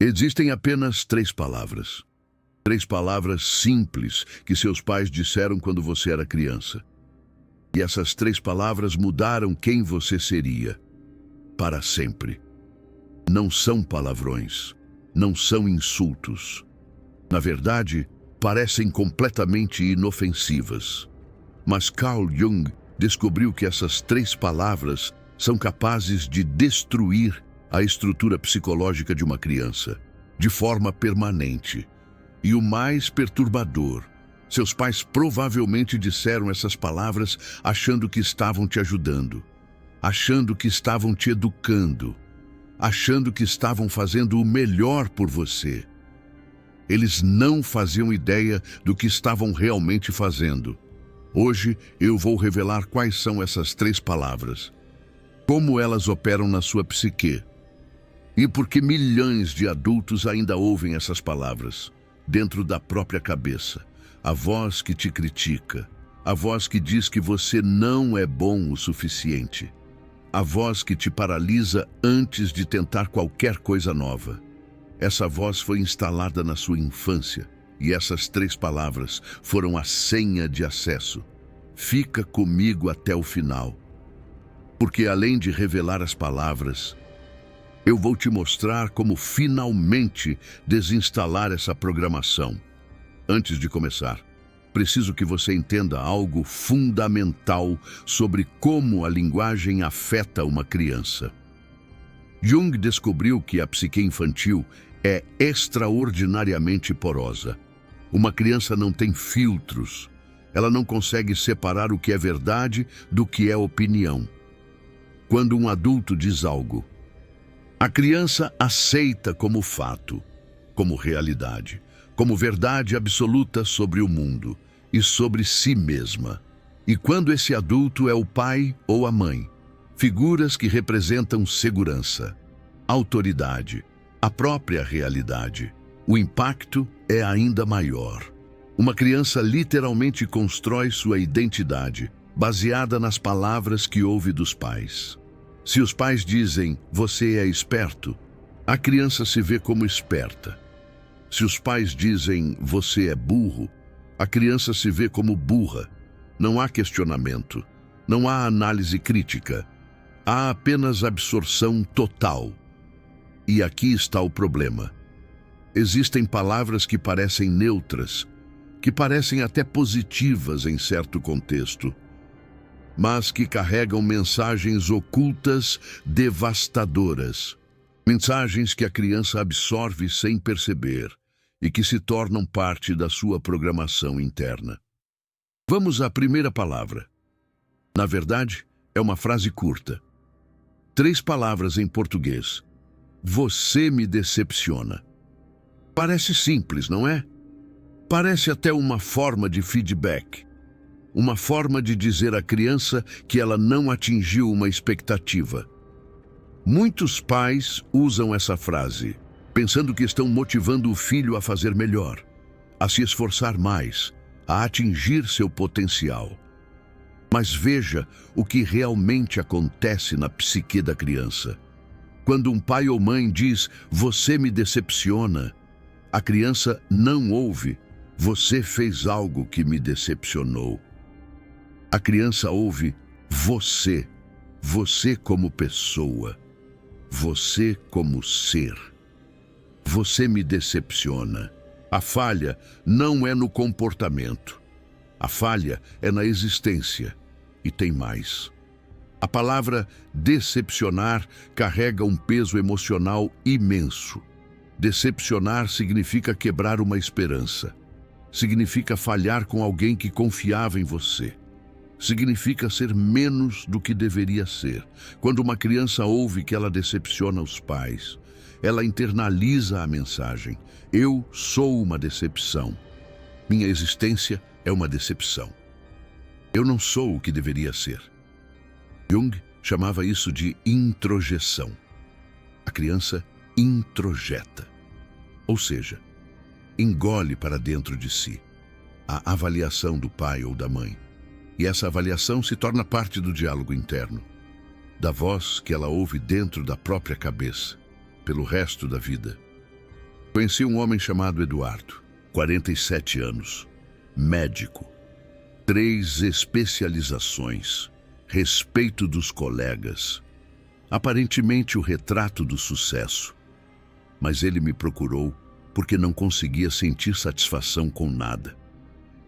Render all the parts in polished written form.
Existem apenas três palavras. Três palavras simples que seus pais disseram quando você era criança. E essas três palavras mudaram quem você seria. Para sempre. Não são palavrões. Não são insultos. Na verdade, parecem completamente inofensivas. Mas Carl Jung descobriu que essas três palavras são capazes de destruir a estrutura psicológica de uma criança, de forma permanente. E o mais perturbador, seus pais provavelmente disseram essas palavras achando que estavam te ajudando, achando que estavam te educando, achando que estavam fazendo o melhor por você. Eles não faziam ideia do que estavam realmente fazendo. Hoje eu vou revelar quais são essas três palavras, como elas operam na sua psique, e por que milhões de adultos ainda ouvem essas palavras, dentro da própria cabeça. A voz que te critica, a voz que diz que você não é bom o suficiente, a voz que te paralisa antes de tentar qualquer coisa nova. Essa voz foi instalada na sua infância, e essas três palavras foram a senha de acesso. Fica comigo até o final, porque além de revelar as palavras, eu vou te mostrar como finalmente desinstalar essa programação. Antes de começar, preciso que você entenda algo fundamental sobre como a linguagem afeta uma criança. Jung descobriu que a psique infantil é extraordinariamente porosa. Uma criança não tem filtros. Ela não consegue separar o que é verdade do que é opinião. Quando um adulto diz algo, a criança aceita como fato, como realidade, como verdade absoluta sobre o mundo e sobre si mesma. E quando esse adulto é o pai ou a mãe, figuras que representam segurança, autoridade, a própria realidade, o impacto é ainda maior. Uma criança literalmente constrói sua identidade, baseada nas palavras que ouve dos pais. Se os pais dizem, você é esperto, a criança se vê como esperta. Se os pais dizem, você é burro, a criança se vê como burra. Não há questionamento, não há análise crítica, há apenas absorção total. E aqui está o problema. Existem palavras que parecem neutras, que parecem até positivas em certo contexto, mas que carregam mensagens ocultas devastadoras. Mensagens que a criança absorve sem perceber e que se tornam parte da sua programação interna. Vamos à primeira palavra. Na verdade, é uma frase curta. 3 palavras em português. Você me decepciona. Parece simples, não é? Parece até uma forma de feedback. Uma forma de dizer à criança que ela não atingiu uma expectativa. Muitos pais usam essa frase, pensando que estão motivando o filho a fazer melhor, a se esforçar mais, a atingir seu potencial. Mas veja o que realmente acontece na psique da criança. Quando um pai ou mãe diz, você me decepciona, a criança não ouve, você fez algo que me decepcionou. A criança ouve você como pessoa, você como ser. Você me decepciona. A falha não é no comportamento. A falha é na existência. E tem mais. A palavra decepcionar carrega um peso emocional imenso. Decepcionar significa quebrar uma esperança. Significa falhar com alguém que confiava em você. Significa ser menos do que deveria ser. Quando uma criança ouve que ela decepciona os pais, ela internaliza a mensagem. Eu sou uma decepção. Minha existência é uma decepção. Eu não sou o que deveria ser. Jung chamava isso de introjeção. A criança introjeta, ou seja, engole para dentro de si a avaliação do pai ou da mãe. E essa avaliação se torna parte do diálogo interno, da voz que ela ouve dentro da própria cabeça, pelo resto da vida. Conheci um homem chamado Eduardo, 47 anos, médico, 3 especializações, respeito dos colegas, aparentemente o retrato do sucesso. Mas ele me procurou porque não conseguia sentir satisfação com nada.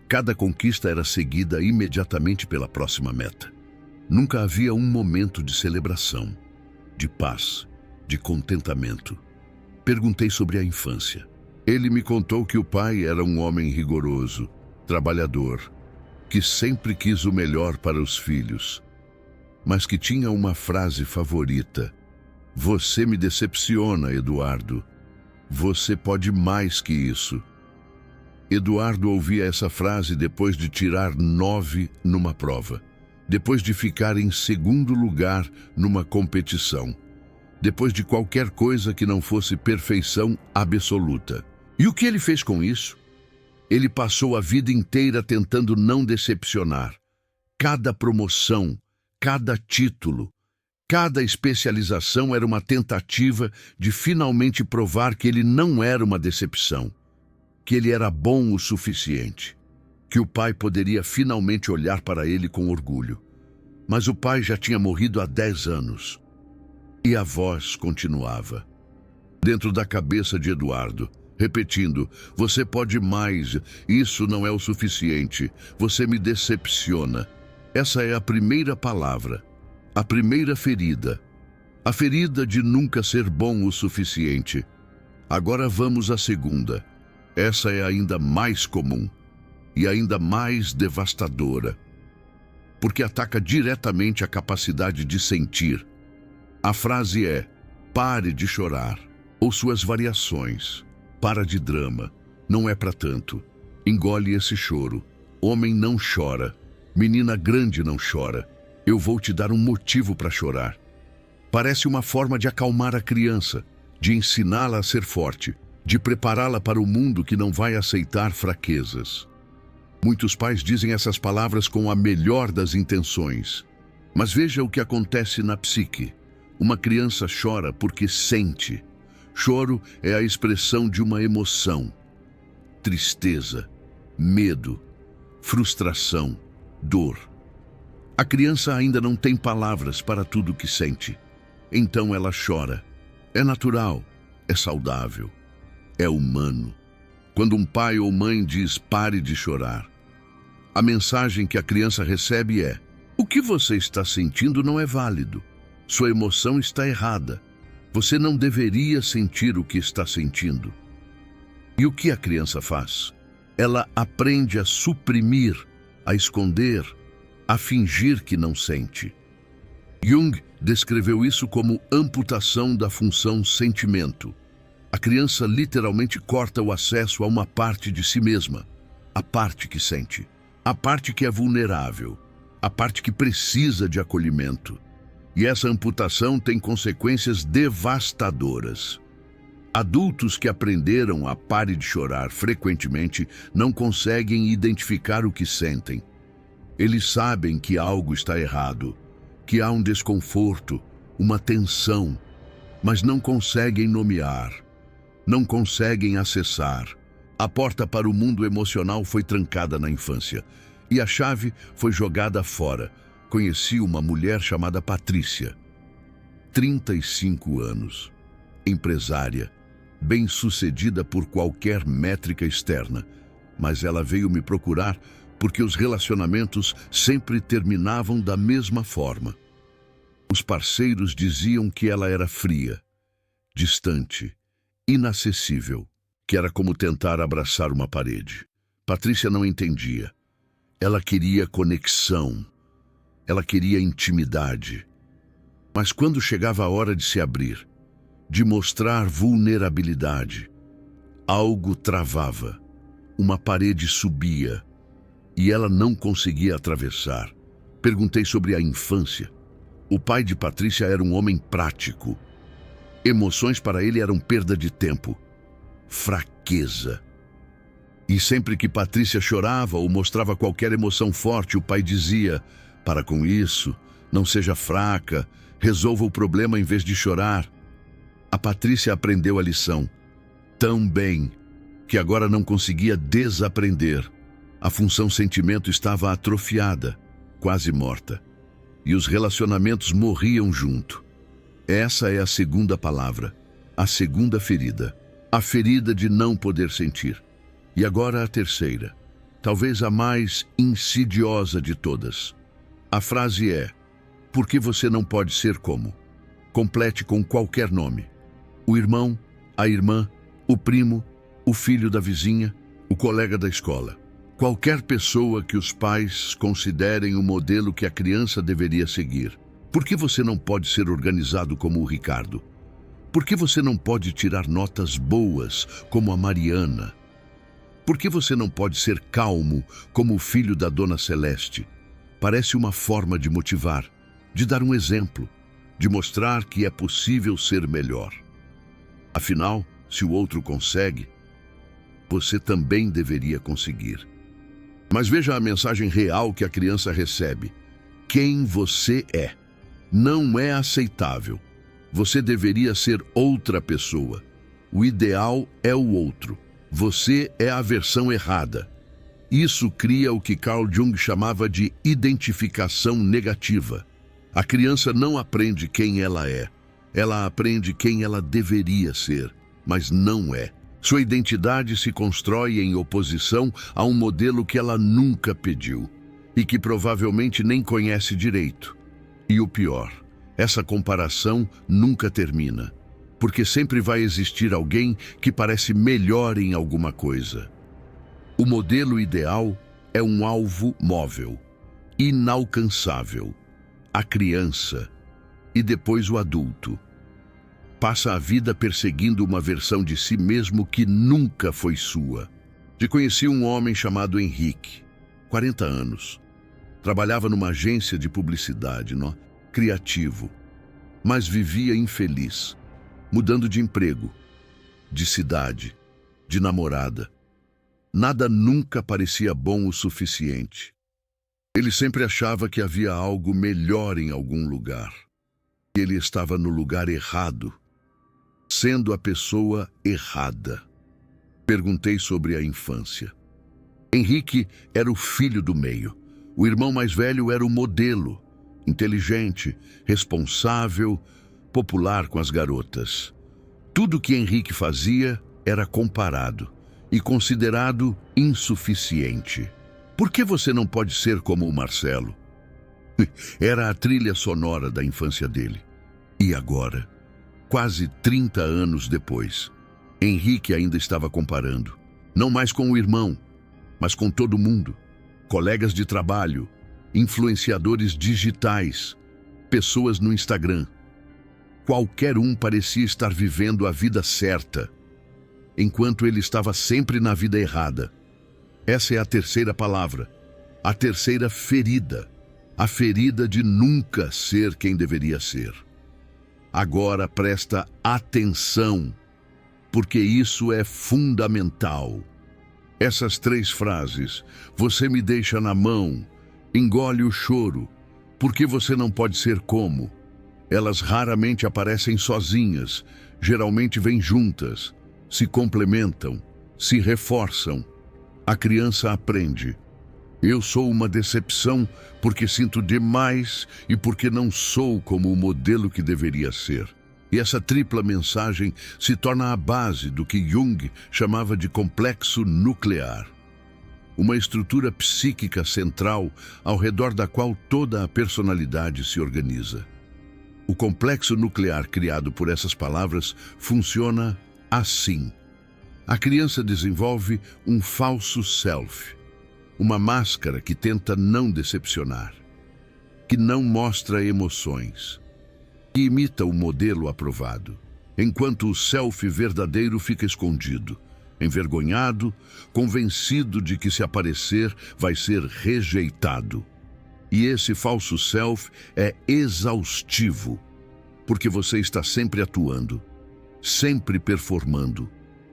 Cada conquista era seguida imediatamente pela próxima meta. Nunca havia um momento de celebração, de paz, de contentamento. Perguntei sobre a infância. Ele me contou que o pai era um homem rigoroso, trabalhador, que sempre quis o melhor para os filhos, mas que tinha uma frase favorita: "Você me decepciona, Eduardo. Você pode mais que isso." Eduardo ouvia essa frase depois de tirar 9 numa prova, depois de ficar em segundo lugar numa competição, depois de qualquer coisa que não fosse perfeição absoluta. E o que ele fez com isso? Ele passou a vida inteira tentando não decepcionar. Cada promoção, cada título, cada especialização era uma tentativa de finalmente provar que ele não era uma decepção, que ele era bom o suficiente, que o pai poderia finalmente olhar para ele com orgulho. Mas o pai já tinha morrido há 10 anos. E a voz continuava, dentro da cabeça de Eduardo, repetindo: "Você pode mais, isso não é o suficiente, você me decepciona." Essa é a primeira palavra, a primeira ferida, a ferida de nunca ser bom o suficiente. Agora vamos à segunda. Essa é ainda mais comum e ainda mais devastadora, porque ataca diretamente a capacidade de sentir. A frase é: "Pare de chorar", ou suas variações: "Para de drama, não é para tanto, engole esse choro, homem não chora, menina grande não chora, eu vou te dar um motivo para chorar." Parece uma forma de acalmar a criança, de ensiná-la a ser forte, de prepará-la para o mundo que não vai aceitar fraquezas. Muitos pais dizem essas palavras com a melhor das intenções, mas veja o que acontece na psique. Uma criança chora porque sente. Choro é a expressão de uma emoção: tristeza, medo, frustração, dor. A criança ainda não tem palavras para tudo o que sente. Então ela chora. É natural, é saudável, é humano. Quando um pai ou mãe diz "pare de chorar", a mensagem que a criança recebe é: "O que você está sentindo não é válido. Sua emoção está errada. Você não deveria sentir o que está sentindo." E o que a criança faz? Ela aprende a suprimir, a esconder, a fingir que não sente. Jung descreveu isso como amputação da função sentimento. A criança literalmente corta o acesso a uma parte de si mesma, a parte que sente, a parte que é vulnerável, a parte que precisa de acolhimento. E essa amputação tem consequências devastadoras. Adultos que aprenderam a "pare de chorar" frequentemente não conseguem identificar o que sentem. Eles sabem que algo está errado, que há um desconforto, uma tensão, mas não conseguem nomear, não conseguem acessar. A porta para o mundo emocional foi trancada na infância e a chave foi jogada fora. Conheci uma mulher chamada Patrícia, 35 anos, empresária, bem-sucedida por qualquer métrica externa, mas ela veio me procurar porque os relacionamentos sempre terminavam da mesma forma. Os parceiros diziam que ela era fria, distante, inacessível, que era como tentar abraçar uma parede. Patrícia não entendia. Ela queria conexão. Ela queria intimidade. Mas quando chegava a hora de se abrir, de mostrar vulnerabilidade, algo travava, uma parede subia e ela não conseguia atravessar. Perguntei sobre a infância. O pai de Patrícia era um homem prático. Emoções para ele eram perda de tempo, fraqueza. E sempre que Patrícia chorava ou mostrava qualquer emoção forte, o pai dizia: "Para com isso, não seja fraca, resolva o problema em vez de chorar." A Patrícia aprendeu a lição. tão bem que agora não conseguia desaprender. A função sentimento estava atrofiada, quase morta, e os relacionamentos morriam junto. Essa é a segunda palavra, a segunda ferida, a ferida de não poder sentir. E agora a terceira, talvez a mais insidiosa de todas. A frase é: por que você não pode ser como? Complete com qualquer nome. O irmão, a irmã, o primo, o filho da vizinha, o colega da escola. Qualquer pessoa que os pais considerem o modelo que a criança deveria seguir. Por que você não pode ser organizado como o Ricardo? Por que você não pode tirar notas boas como a Mariana? Por que você não pode ser calmo como o filho da Dona Celeste? Parece uma forma de motivar, de dar um exemplo, de mostrar que é possível ser melhor. Afinal, se o outro consegue, você também deveria conseguir. Mas veja a mensagem real que a criança recebe. Quem você é não é aceitável. Você deveria ser outra pessoa. O ideal é o outro. Você é a versão errada. Isso cria o que Carl Jung chamava de identificação negativa. A criança não aprende quem ela é. Ela aprende quem ela deveria ser, mas não é. Sua identidade se constrói em oposição a um modelo que ela nunca pediu e que provavelmente nem conhece direito. E o pior, essa comparação nunca termina, porque sempre vai existir alguém que parece melhor em alguma coisa. O modelo ideal é um alvo móvel, inalcançável. A criança e depois o adulto passa a vida perseguindo uma versão de si mesmo que nunca foi sua. Conheci um homem chamado Henrique, 40 anos. Trabalhava numa agência de publicidade, criativo, mas vivia infeliz, mudando de emprego, de cidade, de namorada. Nada nunca parecia bom o suficiente. Ele sempre achava que havia algo melhor em algum lugar. Ele estava no lugar errado, sendo a pessoa errada. Perguntei sobre a infância. Henrique era o filho do meio. O irmão mais velho era o modelo, inteligente, responsável, popular com as garotas. Tudo que Henrique fazia era comparado e considerado insuficiente. Por que você não pode ser como o Marcelo? Era a trilha sonora da infância dele. E agora, quase 30 anos depois, Henrique ainda estava comparando, não mais com o irmão, mas com todo mundo. Colegas de trabalho, influenciadores digitais, pessoas no Instagram. Qualquer um parecia estar vivendo a vida certa, enquanto ele estava sempre na vida errada. Essa é a terceira palavra, a terceira ferida, a ferida de nunca ser quem deveria ser. Agora presta atenção, porque isso é fundamental. Essas 3 frases, você me deixa na mão, engole o choro, porque você não pode ser como. Elas raramente aparecem sozinhas, geralmente vêm juntas, se complementam, se reforçam. A criança aprende. Eu sou uma decepção porque sinto demais e porque não sou como o modelo que deveria ser. E essa tripla mensagem se torna a base do que Jung chamava de complexo nuclear. Uma estrutura psíquica central ao redor da qual toda a personalidade se organiza. O complexo nuclear criado por essas palavras funciona assim. A criança desenvolve um falso self, uma máscara que tenta não decepcionar, que não mostra emoções, que imita o modelo aprovado, enquanto o self verdadeiro fica escondido, envergonhado, convencido de que se aparecer vai ser rejeitado. E esse falso self é exaustivo, porque você está sempre atuando, sempre performando,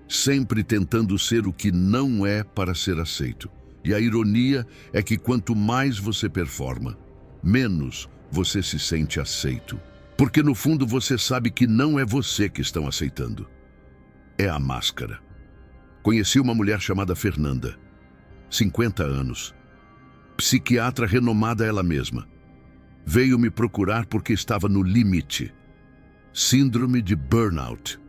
sempre tentando ser o que não é para ser aceito. E a ironia é que quanto mais você performa, menos você se sente aceito. Porque no fundo você sabe que não é você que estão aceitando. é a máscara. Conheci uma mulher chamada Fernanda, 50 anos, psiquiatra renomada ela mesma. Veio me procurar porque estava no limite. Síndrome de burnout.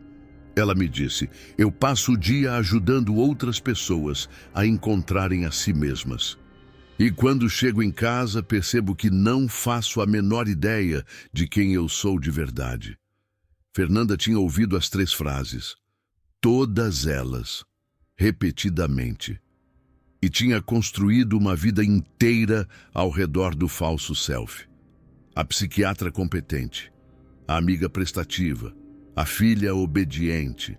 Ela me disse: eu passo o dia ajudando outras pessoas a encontrarem a si mesmas. E quando chego em casa, percebo que não faço a menor ideia de quem eu sou de verdade. Fernanda tinha ouvido as 3 frases, todas elas, repetidamente, e tinha construído uma vida inteira ao redor do falso self. A psiquiatra competente, a amiga prestativa, a filha obediente.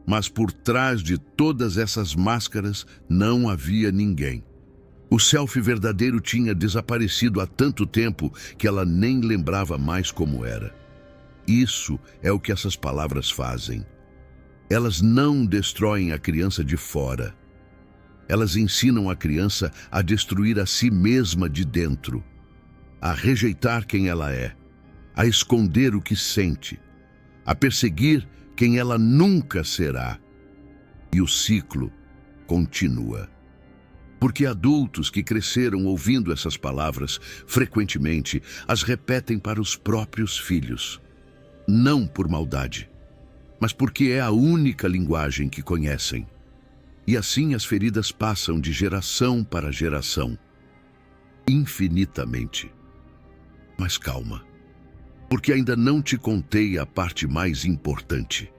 Mas por trás de todas essas máscaras não havia ninguém. O self verdadeiro tinha desaparecido há tanto tempo que ela nem lembrava mais como era. Isso é o que essas palavras fazem. Elas não destroem a criança de fora. Elas ensinam a criança a destruir a si mesma de dentro, a rejeitar quem ela é, a esconder o que sente, a perseguir quem ela nunca será. E o ciclo continua. Porque adultos que cresceram ouvindo essas palavras, frequentemente as repetem para os próprios filhos. Não por maldade, mas porque é a única linguagem que conhecem. E assim as feridas passam de geração para geração, infinitamente. Mas calma, porque ainda não te contei a parte mais importante.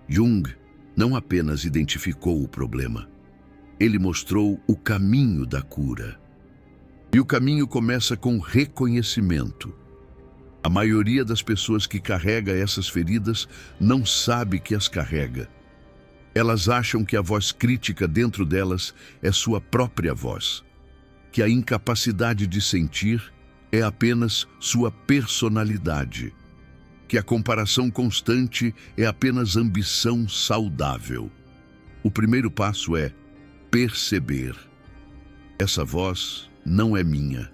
Jung não apenas identificou o problema, ele mostrou o caminho da cura. E o caminho começa com reconhecimento. A maioria das pessoas que carrega essas feridas não sabe que as carrega. Elas acham que a voz crítica dentro delas é sua própria voz, que a incapacidade de sentir é apenas sua personalidade, que a comparação constante é apenas ambição saudável. O primeiro passo é perceber. Essa voz não é minha.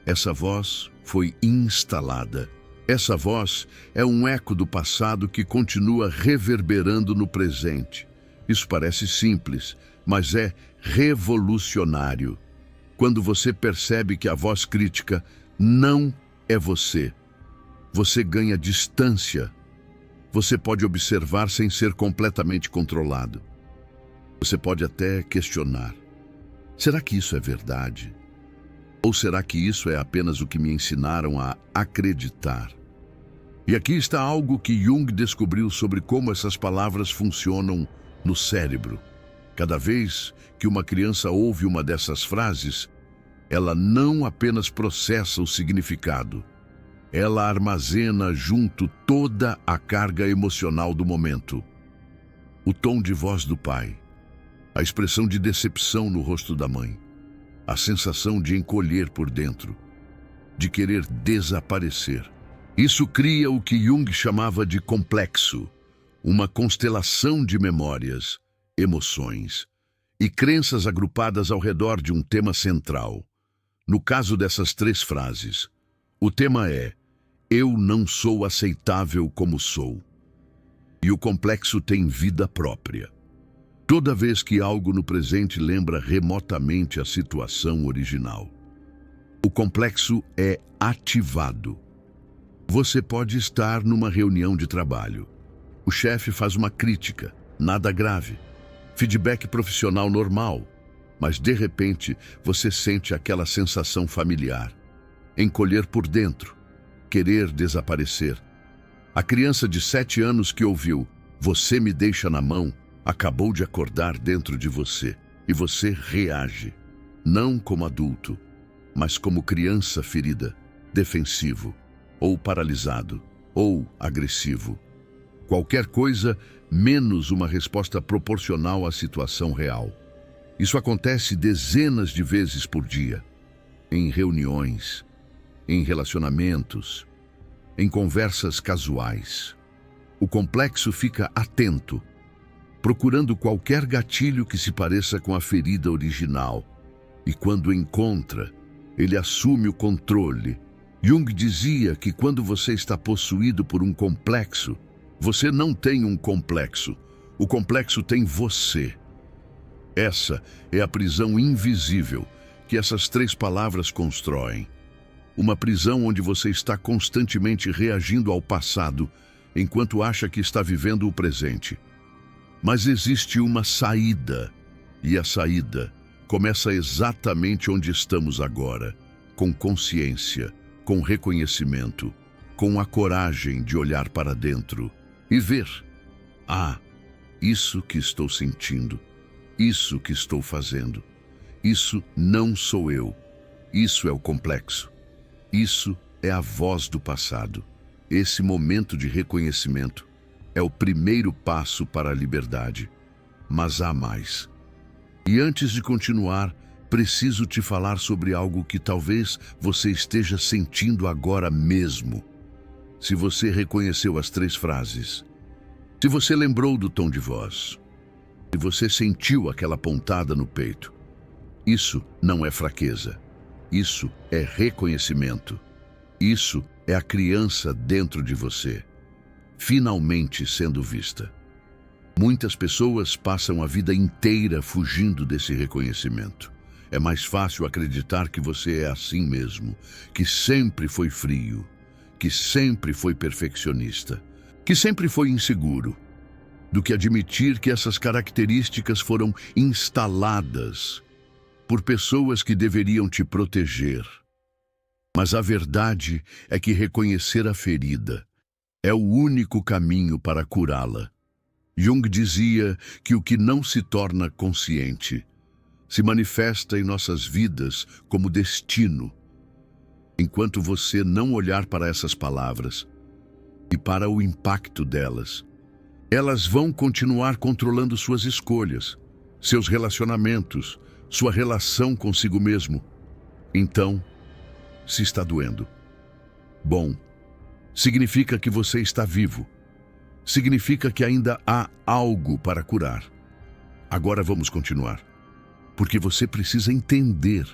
Essa voz foi instalada. Essa voz é um eco do passado que continua reverberando no presente. Isso parece simples, mas é revolucionário. Quando você percebe que a voz crítica não é você, você ganha distância. Você pode observar sem ser completamente controlado. Você pode até questionar: será que isso é verdade? Ou será que isso é apenas o que me ensinaram a acreditar? E aqui está algo que Jung descobriu sobre como essas palavras funcionam no cérebro. Cada vez que uma criança ouve uma dessas frases, ela não apenas processa o significado, ela armazena junto toda a carga emocional do momento. O tom de voz do pai, a expressão de decepção no rosto da mãe, a sensação de encolher por dentro, de querer desaparecer. Isso cria o que Jung chamava de complexo, uma constelação de memórias, emoções e crenças agrupadas ao redor de um tema central. No caso dessas 3 frases, o tema é: eu não sou aceitável como sou. E o complexo tem vida própria. Toda vez que algo no presente lembra remotamente a situação original, o complexo é ativado. Você pode estar numa reunião de trabalho. O chefe faz uma crítica, nada grave, feedback profissional normal, mas de repente você sente aquela sensação familiar, encolher por dentro, querer desaparecer. A criança de 7 anos que ouviu "você me deixa na mão" acabou de acordar dentro de você e você reage, não como adulto, mas como criança ferida, defensivo, ou paralisado, ou agressivo. Qualquer coisa menos uma resposta proporcional à situação real. Isso acontece dezenas de vezes por dia, em reuniões, em relacionamentos, em conversas casuais. O complexo fica atento, procurando qualquer gatilho que se pareça com a ferida original. E quando encontra, ele assume o controle. Jung dizia que quando você está possuído por um complexo, você não tem um complexo. O complexo tem você. Essa é a prisão invisível que essas 3 palavras constroem. Uma prisão onde você está constantemente reagindo ao passado, enquanto acha que está vivendo o presente. Mas existe uma saída, e a saída começa exatamente onde estamos agora, com consciência, com reconhecimento, com a coragem de olhar para dentro e ver: ah, isso que estou sentindo, isso que estou fazendo, isso não sou eu, isso é o complexo, isso é a voz do passado. Esse momento de reconhecimento é o primeiro passo para a liberdade, mas há mais. E antes de continuar, preciso te falar sobre algo que talvez você esteja sentindo agora mesmo. Se você reconheceu as 3 frases, se você lembrou do tom de voz, se você sentiu aquela pontada no peito, isso não é fraqueza, isso é reconhecimento. Isso é a criança dentro de você, finalmente sendo vista. Muitas pessoas passam a vida inteira fugindo desse reconhecimento. É mais fácil acreditar que você é assim mesmo, que sempre foi frio, que sempre foi perfeccionista, que sempre foi inseguro, do que admitir que essas características foram instaladas por pessoas que deveriam te proteger. Mas a verdade é que reconhecer a ferida é o único caminho para curá-la. Jung dizia que o que não se torna consciente se manifesta em nossas vidas como destino. Enquanto você não olhar para essas palavras e para o impacto delas, elas vão continuar controlando suas escolhas, seus relacionamentos, sua relação consigo mesmo. Então, se está doendo, bom, significa que você está vivo. Significa que ainda há algo para curar. Agora vamos continuar, porque você precisa entender,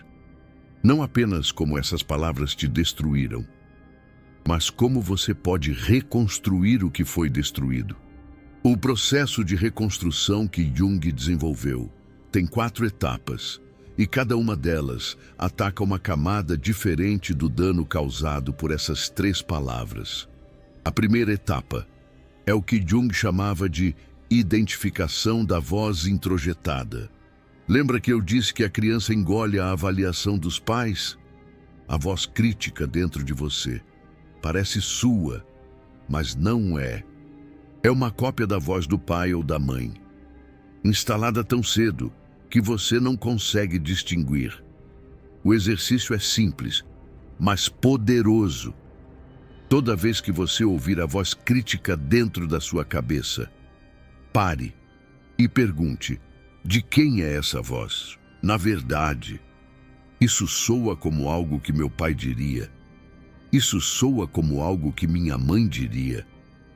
não apenas como essas palavras te destruíram, mas como você pode reconstruir o que foi destruído. O processo de reconstrução que Jung desenvolveu tem 4 etapas, e cada uma delas ataca uma camada diferente do dano causado por essas 3 palavras. A primeira etapa é o que Jung chamava de identificação da voz introjetada. Lembra que eu disse que a criança engole a avaliação dos pais? A voz crítica dentro de você parece sua, mas não é. É uma cópia da voz do pai ou da mãe, instalada tão cedo que você não consegue distinguir. O exercício é simples, mas poderoso. Toda vez que você ouvir a voz crítica dentro da sua cabeça, pare e pergunte: de quem é essa voz? Na verdade, isso soa como algo que meu pai diria. Isso soa como algo que minha mãe diria.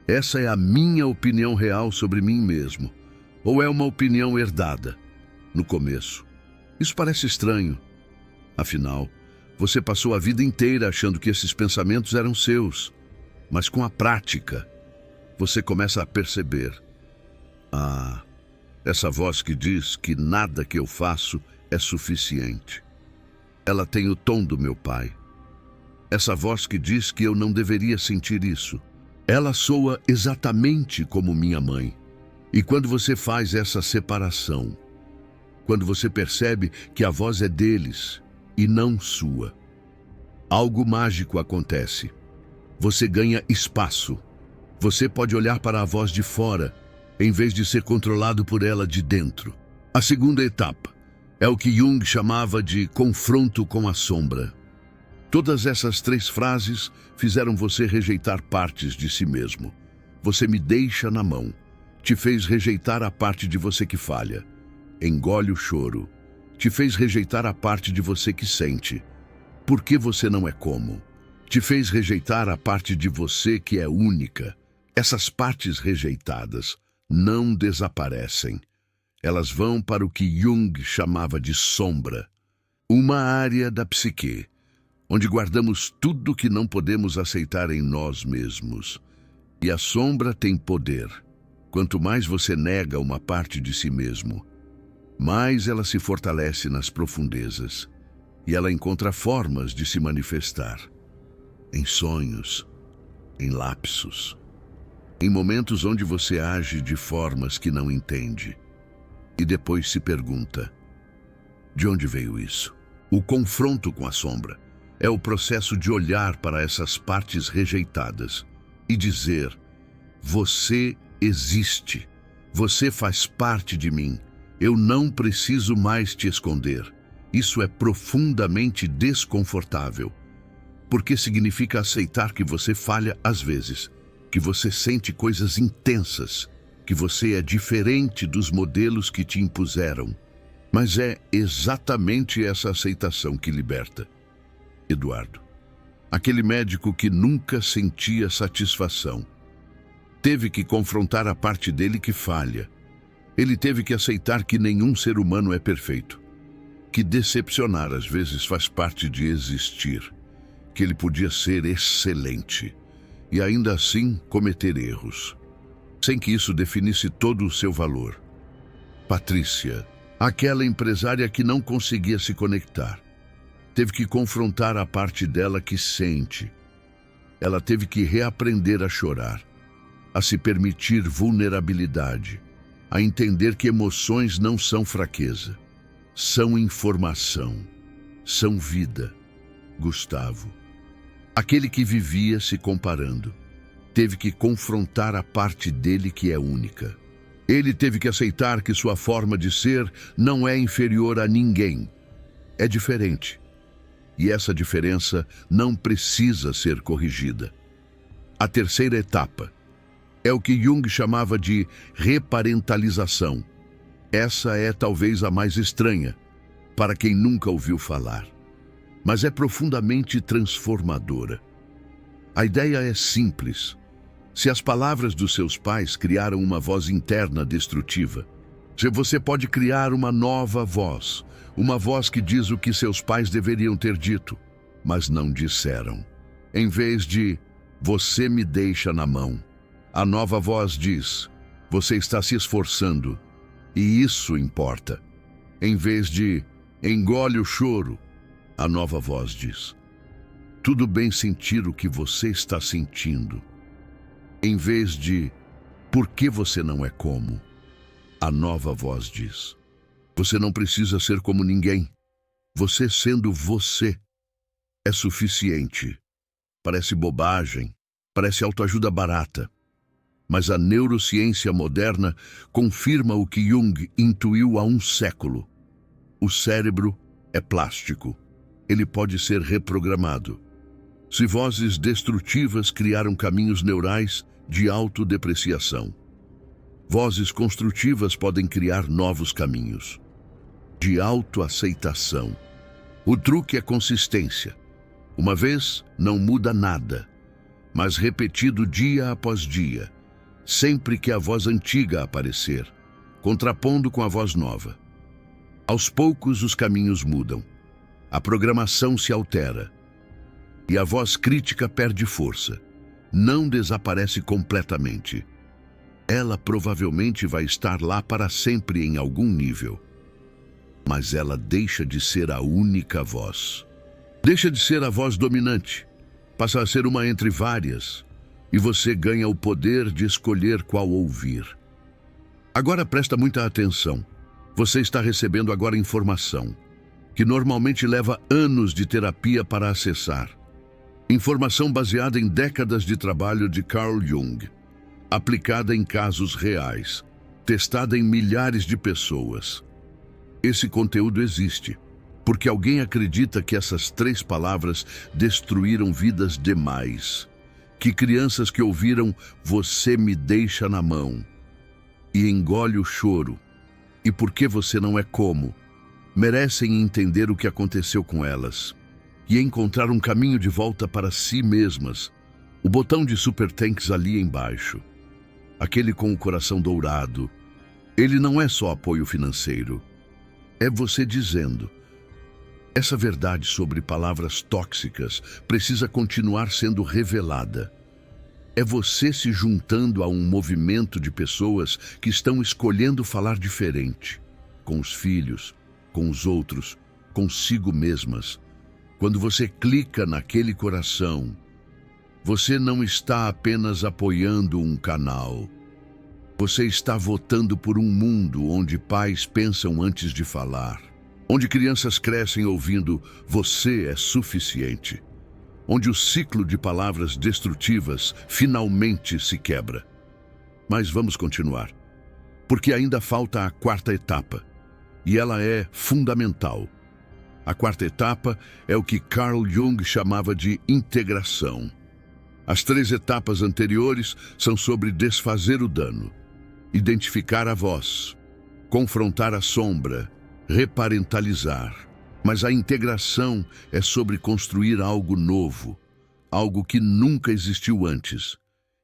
Essa é a minha opinião real sobre mim mesmo, ou é uma opinião herdada? No começo, isso parece estranho. Afinal, você passou a vida inteira achando que esses pensamentos eram seus. Mas com a prática, você começa a perceber: ah, essa voz que diz que nada que eu faço é suficiente. Ela tem o tom do meu pai. Essa voz que diz que eu não deveria sentir isso. Ela soa exatamente como minha mãe. E quando você faz essa separação, quando você percebe que a voz é deles e não sua, algo mágico acontece. Você ganha espaço. Você pode olhar para a voz de fora, em vez de ser controlado por ela de dentro. A segunda etapa é o que Jung chamava de confronto com a sombra. Todas essas 3 frases fizeram você rejeitar partes de si mesmo. Você me deixa na mão. Te fez rejeitar a parte de você que falha. Engole o choro. Te fez rejeitar a parte de você que sente. Por que você não é como? Te fez rejeitar a parte de você que é única. Essas partes rejeitadas não desaparecem. Elas vão para o que Jung chamava de sombra, uma área da psique, onde guardamos tudo que não podemos aceitar em nós mesmos. E a sombra tem poder. Quanto mais você nega uma parte de si mesmo, mais ela se fortalece nas profundezas e ela encontra formas de se manifestar. Em sonhos, em lapsos, em momentos onde você age de formas que não entende e depois se pergunta: de onde veio isso? O confronto com a sombra é o processo de olhar para essas partes rejeitadas e dizer: você existe, você faz parte de mim, eu não preciso mais te esconder. Isso é profundamente desconfortável, porque significa aceitar que você falha às vezes, que você sente coisas intensas, que você é diferente dos modelos que te impuseram. Mas é exatamente essa aceitação que liberta. Eduardo, aquele médico que nunca sentia satisfação, teve que confrontar a parte dele que falha. Ele teve que aceitar que nenhum ser humano é perfeito, que decepcionar às vezes faz parte de existir, que ele podia ser excelente e ainda assim cometer erros, sem que isso definisse todo o seu valor. Patrícia, aquela empresária que não conseguia se conectar, teve que confrontar a parte dela que sente. Ela teve que reaprender a chorar, a se permitir vulnerabilidade, a entender que emoções não são fraqueza, são informação, são vida. Gustavo, aquele que vivia se comparando, teve que confrontar a parte dele que é única. Ele teve que aceitar que sua forma de ser não é inferior a ninguém. É diferente. E essa diferença não precisa ser corrigida. A terceira etapa é o que Jung chamava de reparentalização. Essa é talvez a mais estranha, para quem nunca ouviu falar, mas é profundamente transformadora. A ideia é simples. Se as palavras dos seus pais criaram uma voz interna destrutiva, você pode criar uma nova voz, uma voz que diz o que seus pais deveriam ter dito, mas não disseram. Em vez de "você me deixa na mão", a nova voz diz: "você está se esforçando, e isso importa". Em vez de "engole o choro", a nova voz diz: "tudo bem sentir o que você está sentindo". Em vez de "por que você não é como", a nova voz diz: "você não precisa ser como ninguém. Você sendo você é suficiente". Parece bobagem, parece autoajuda barata, mas a neurociência moderna confirma o que Jung intuiu há um século. O cérebro é plástico. Ele pode ser reprogramado. Se vozes destrutivas criaram caminhos neurais de autodepreciação, vozes construtivas podem criar novos caminhos de autoaceitação. O truque é consistência. Uma vez não muda nada, mas repetido dia após dia, sempre que a voz antiga aparecer, contrapondo com a voz nova. Aos poucos os caminhos mudam, a programação se altera e a voz crítica perde força. Não desaparece completamente. Ela provavelmente vai estar lá para sempre em algum nível, mas ela deixa de ser a única voz. Deixa de ser a voz dominante, passa a ser uma entre várias, e você ganha o poder de escolher qual ouvir. Agora presta muita atenção. Você está recebendo agora informação que normalmente leva anos de terapia para acessar. Informação baseada em décadas de trabalho de Carl Jung, aplicada em casos reais, testada em milhares de pessoas. Esse conteúdo existe porque alguém acredita que essas 3 palavras destruíram vidas demais, que crianças que ouviram "você me deixa na mão" e "engole o choro" e "por que você não é como", merecem entender o que aconteceu com elas e encontrar um caminho de volta para si mesmas. O botão de Super Thanks ali embaixo, aquele com o coração dourado, ele não é só apoio financeiro. É você dizendo: essa verdade sobre palavras tóxicas precisa continuar sendo revelada. É você se juntando a um movimento de pessoas que estão escolhendo falar diferente, com os filhos, com os outros, consigo mesmas. Quando você clica naquele coração, você não está apenas apoiando um canal. Você está votando por um mundo onde pais pensam antes de falar, onde crianças crescem ouvindo "você é suficiente", onde o ciclo de palavras destrutivas finalmente se quebra. Mas vamos continuar, porque ainda falta a quarta etapa, e ela é fundamental. A quarta etapa é o que Carl Jung chamava de integração. As 3 etapas anteriores são sobre desfazer o dano, identificar a voz, confrontar a sombra, reparentalizar. Mas a integração é sobre construir algo novo, algo que nunca existiu antes.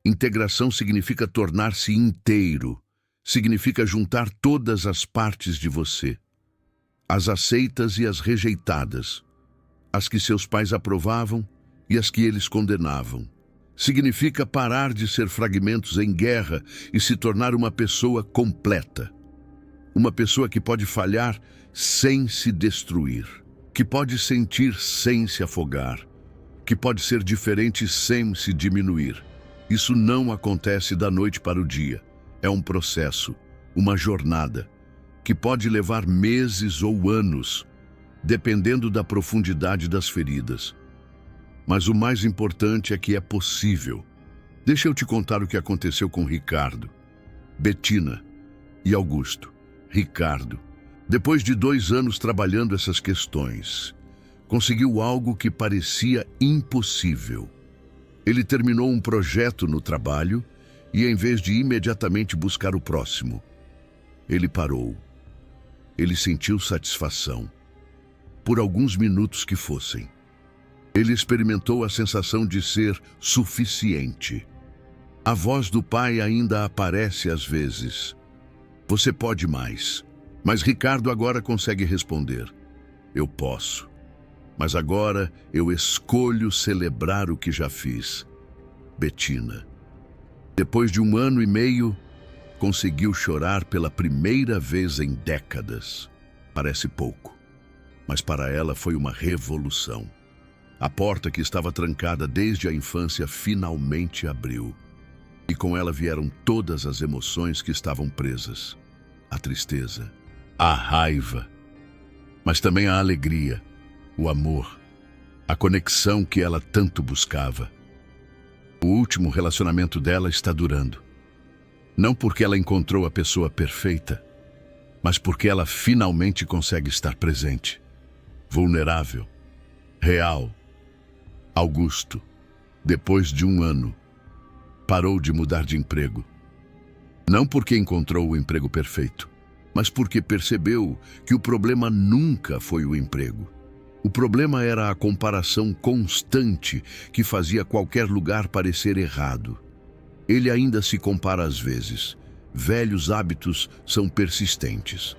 Integração significa tornar-se inteiro, significa juntar todas as partes de você, as aceitas e as rejeitadas, as que seus pais aprovavam e as que eles condenavam. Significa parar de ser fragmentos em guerra e se tornar uma pessoa completa. Uma pessoa que pode falhar sem se destruir, que pode sentir sem se afogar, que pode ser diferente sem se diminuir. Isso não acontece da noite para o dia. É um processo, uma jornada, que pode levar meses ou anos, dependendo da profundidade das feridas. Mas o mais importante é que é possível. Deixa eu te contar o que aconteceu com Ricardo, Bettina e Augusto. Ricardo, depois de 2 anos trabalhando essas questões, conseguiu algo que parecia impossível. Ele terminou um projeto no trabalho e, em vez de imediatamente buscar o próximo, ele parou. Ele sentiu satisfação, por alguns minutos que fossem. Ele experimentou a sensação de ser suficiente. A voz do pai ainda aparece às vezes. Você pode mais. Mas Ricardo agora consegue responder: eu posso. Mas agora eu escolho celebrar o que já fiz. Bettina, depois de 1 ano e meio, conseguiu chorar pela primeira vez em décadas. Parece pouco, mas para ela foi uma revolução. A porta que estava trancada desde a infância finalmente abriu. E com ela vieram todas as emoções que estavam presas. A tristeza, a raiva, mas também a alegria, o amor, a conexão que ela tanto buscava. O último relacionamento dela está durando. Não porque ela encontrou a pessoa perfeita, mas porque ela finalmente consegue estar presente, vulnerável, real. Augusto, depois de 1 ano, parou de mudar de emprego. Não porque encontrou o emprego perfeito, mas porque percebeu que o problema nunca foi o emprego. O problema era a comparação constante que fazia qualquer lugar parecer errado. Ele ainda se compara às vezes. Velhos hábitos são persistentes.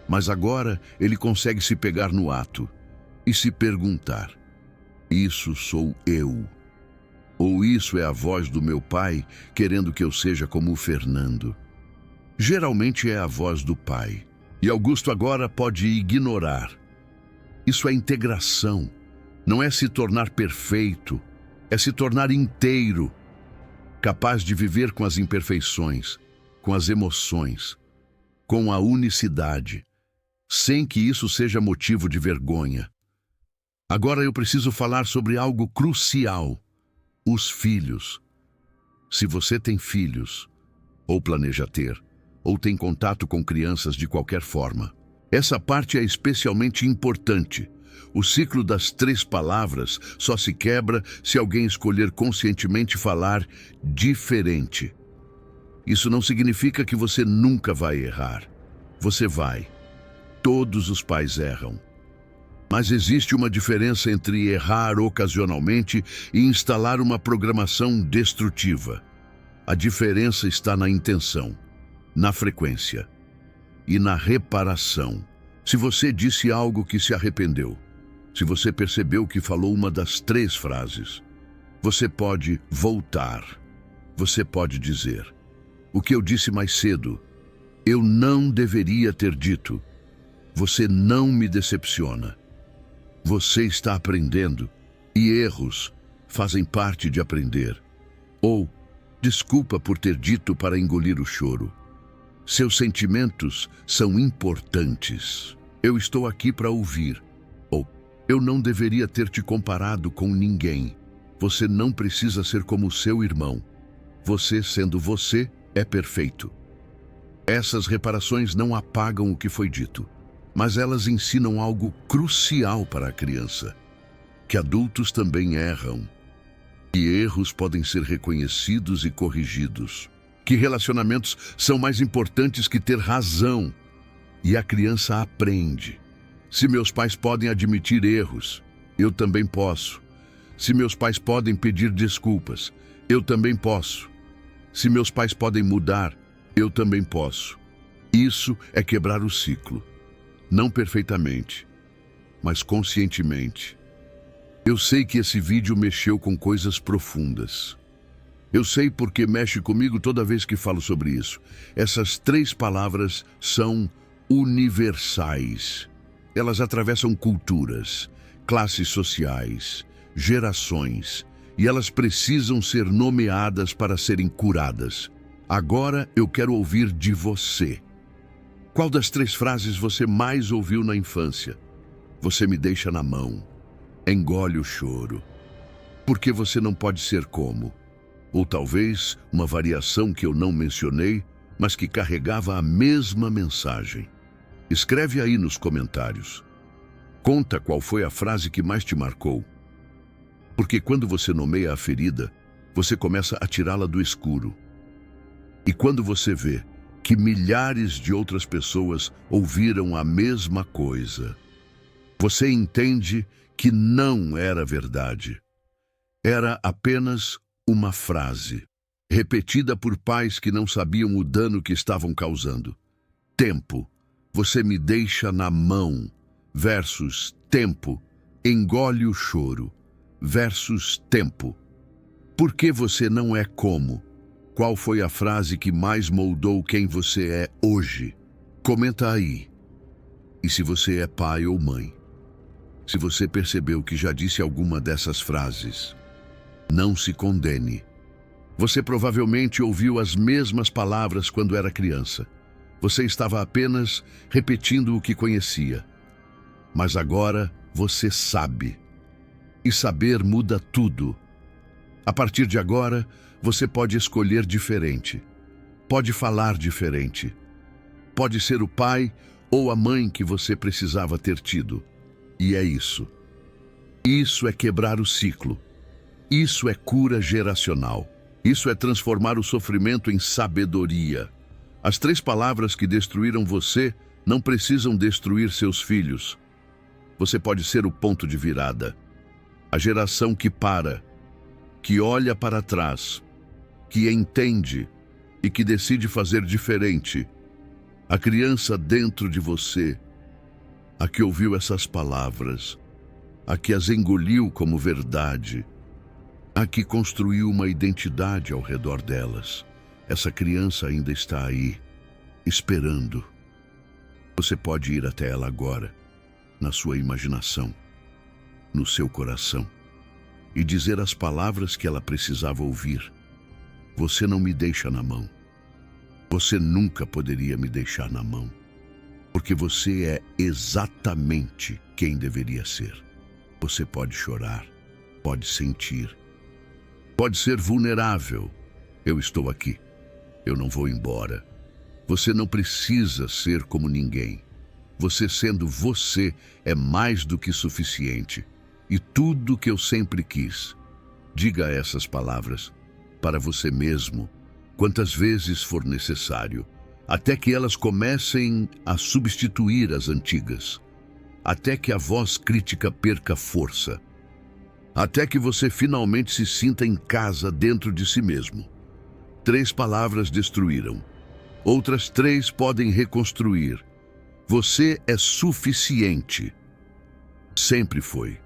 Mas agora ele consegue se pegar no ato e se perguntar: isso sou eu? Ou isso é a voz do meu pai querendo que eu seja como o Fernando? Geralmente é a voz do pai. E Augusto agora pode ignorar. Isso é integração. Não é se tornar perfeito, é se tornar inteiro, capaz de viver com as imperfeições, com as emoções, com a unicidade, sem que isso seja motivo de vergonha. Agora eu preciso falar sobre algo crucial: os filhos. Se você tem filhos, ou planeja ter, ou tem contato com crianças de qualquer forma, essa parte é especialmente importante. O ciclo das 3 palavras só se quebra se alguém escolher conscientemente falar diferente. Isso não significa que você nunca vai errar. Você vai. Todos os pais erram. Mas existe uma diferença entre errar ocasionalmente e instalar uma programação destrutiva. A diferença está na intenção, na frequência e na reparação. Se você disse algo que se arrependeu, se você percebeu que falou uma das 3 frases, você pode voltar. Você pode dizer: o que eu disse mais cedo, eu não deveria ter dito. Você não me decepciona. Você está aprendendo, e erros fazem parte de aprender. Ou, desculpa por ter dito para engolir o choro. Seus sentimentos são importantes. Eu estou aqui para ouvir. Ou, eu não deveria ter te comparado com ninguém. Você não precisa ser como seu irmão. Você, sendo você, é perfeito. Essas reparações não apagam o que foi dito, mas elas ensinam algo crucial para a criança: que adultos também erram, que erros podem ser reconhecidos e corrigidos, que relacionamentos são mais importantes que ter razão. E a criança aprende: se meus pais podem admitir erros, eu também posso. Se meus pais podem pedir desculpas, eu também posso. Se meus pais podem mudar, eu também posso. Isso é quebrar o ciclo. Não perfeitamente, mas conscientemente. Eu sei que esse vídeo mexeu com coisas profundas. Eu sei porque mexe comigo toda vez que falo sobre isso. Essas 3 palavras são universais. Elas atravessam culturas, classes sociais, gerações, e elas precisam ser nomeadas para serem curadas. Agora eu quero ouvir de você. Qual das 3 frases você mais ouviu na infância? Você me deixa na mão. Engole o choro. Porque você não pode ser como? Ou talvez uma variação que eu não mencionei, mas que carregava a mesma mensagem. Escreve aí nos comentários. Conta qual foi a frase que mais te marcou. Porque quando você nomeia a ferida, você começa a tirá-la do escuro. E quando você vê que milhares de outras pessoas ouviram a mesma coisa, você entende que não era verdade. Era apenas uma frase, repetida por pais que não sabiam o dano que estavam causando. Tempo, você me deixa na mão, versus tempo, engole o choro, versus tempo. Por que você não é como? Qual foi a frase que mais moldou quem você é hoje? Comenta aí. E se você é pai ou mãe, se você percebeu que já disse alguma dessas frases, não se condene. Você provavelmente ouviu as mesmas palavras quando era criança. Você estava apenas repetindo o que conhecia. Mas agora você sabe. E saber muda tudo. A partir de agora, você pode escolher diferente. Pode falar diferente. Pode ser o pai ou a mãe que você precisava ter tido. E é isso. Isso é quebrar o ciclo. Isso é cura geracional. Isso é transformar o sofrimento em sabedoria. As 3 palavras que destruíram você não precisam destruir seus filhos. Você pode ser o ponto de virada. A geração que para, que olha para trás, que entende e que decide fazer diferente. A criança dentro de você, a que ouviu essas palavras, a que as engoliu como verdade, a que construiu uma identidade ao redor delas. Essa criança ainda está aí, esperando. Você pode ir até ela agora, na sua imaginação, no seu coração, e dizer as palavras que ela precisava ouvir. Você não me deixa na mão. Você nunca poderia me deixar na mão, porque você é exatamente quem deveria ser. Você pode chorar, pode sentir, pode ser vulnerável. Eu estou aqui. Eu não vou embora. Você não precisa ser como ninguém. Você sendo você é mais do que suficiente. E tudo que eu sempre quis. Diga essas palavras para você mesmo, quantas vezes for necessário, até que elas comecem a substituir as antigas, até que a voz crítica perca força, até que você finalmente se sinta em casa dentro de si mesmo. 3 palavras destruíram, outras 3 podem reconstruir. Você é suficiente. Sempre foi.